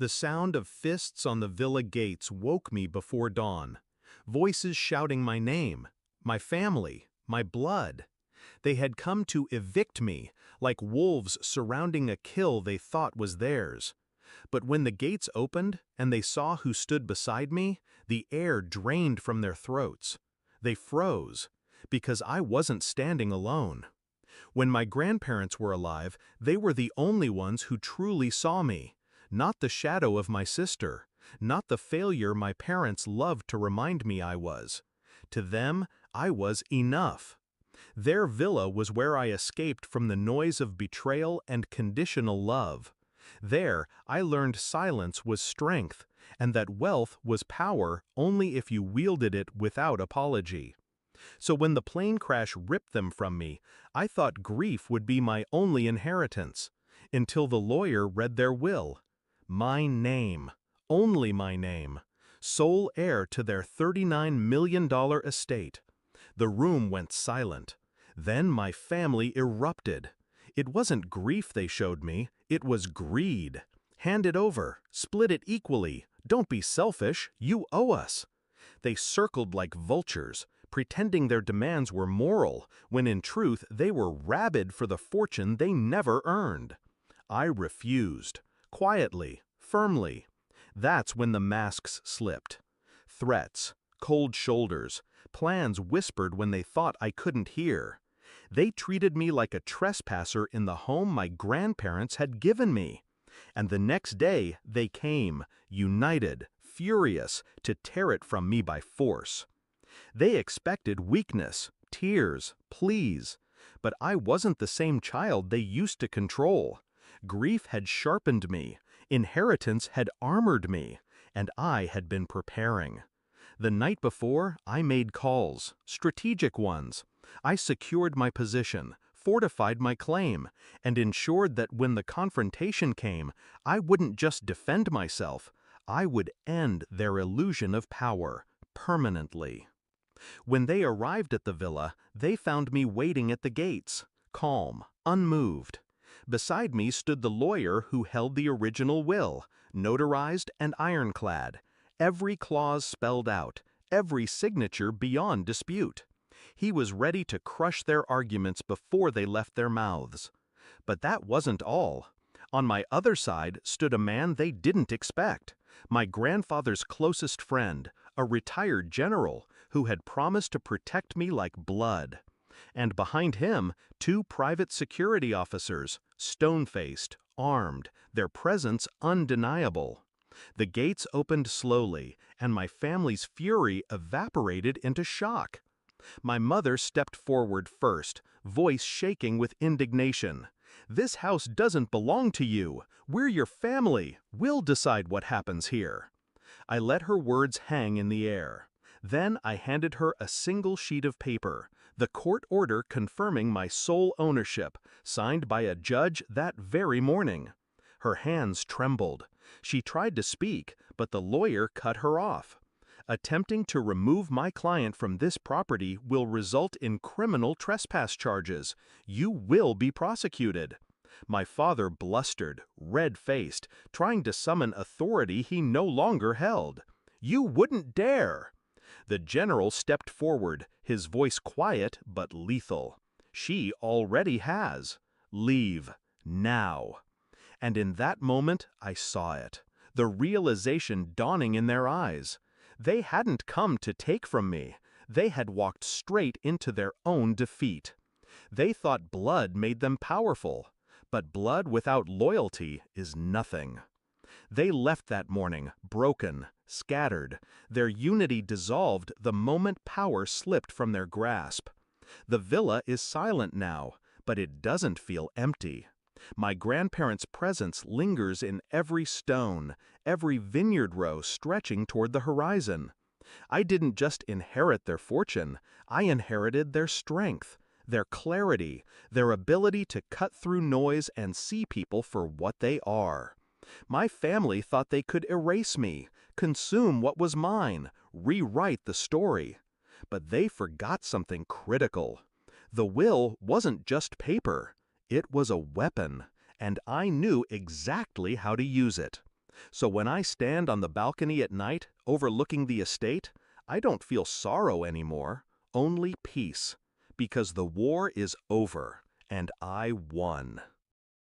The sound of fists on the villa gates woke me before dawn. Voices shouting my name, my family, my blood. They had come to evict me, like wolves surrounding a kill they thought was theirs. But when the gates opened and they saw who stood beside me, the air drained from their throats. They froze, because I wasn't standing alone. When my grandparents were alive, they were the only ones who truly saw me, not the shadow of my sister, not the failure my parents loved to remind me I was. To them, I was enough. Their villa was where I escaped from the noise of betrayal and conditional love. There, I learned silence was strength, and that wealth was power only if you wielded it without apology. So when the plane crash ripped them from me, I thought grief would be my only inheritance, until the lawyer read their will. My name, only my name, sole heir to their $39 million estate. The room went silent. Then my family erupted. It wasn't grief they showed me, it was greed. Hand it over, split it equally, don't be selfish, you owe us. They circled like vultures, pretending their demands were moral, when in truth they were rabid for the fortune they never earned. I refused, quietly, firmly. That's when the masks slipped. Threats, cold shoulders, plans whispered when they thought I couldn't hear. They treated me like a trespasser in the home my grandparents had given me. And the next day they came, united, furious, to tear it from me by force. They expected weakness, tears, pleas. But I wasn't the same child they used to control. Grief had sharpened me, inheritance had armored me, and I had been preparing. The night before, I made calls, strategic ones. I secured my position, fortified my claim, and ensured that when the confrontation came, I wouldn't just defend myself, I would end their illusion of power, permanently. When they arrived at the villa, they found me waiting at the gates, calm, unmoved. Beside me stood the lawyer who held the original will, notarized and ironclad, every clause spelled out, every signature beyond dispute. He was ready to crush their arguments before they left their mouths. But that wasn't all. On my other side stood a man they didn't expect, my grandfather's closest friend, a retired general who had promised to protect me like blood. And behind him, two private security officers, stone-faced, armed, their presence undeniable. The gates opened slowly, and my family's fury evaporated into shock. My mother stepped forward first, voice shaking with indignation. "This house doesn't belong to you. We're your family. We'll decide what happens here." I let her words hang in the air. Then I handed her a single sheet of paper, the court order confirming my sole ownership, signed by a judge that very morning. Her hands trembled. She tried to speak, but the lawyer cut her off. "Attempting to remove my client from this property will result in criminal trespass charges. You will be prosecuted." My father blustered, red-faced, trying to summon authority he no longer held. "You wouldn't dare!" The general stepped forward, his voice quiet but lethal. "She already has. Leave. Now." And in that moment I saw it, the realization dawning in their eyes. They hadn't come to take from me. They had walked straight into their own defeat. They thought blood made them powerful, but blood without loyalty is nothing. They left that morning, broken, scattered, their unity dissolved the moment power slipped from their grasp. The villa is silent now, but it doesn't feel empty. My grandparents' presence lingers in every stone, every vineyard row stretching toward the horizon. I didn't just inherit their fortune, I inherited their strength, their clarity, their ability to cut through noise and see people for what they are. My family thought they could erase me, consume what was mine, rewrite the story. But they forgot something critical. The will wasn't just paper. It was a weapon, and I knew exactly how to use it. So when I stand on the balcony at night, overlooking the estate, I don't feel sorrow anymore, only peace, because the war is over, and I won.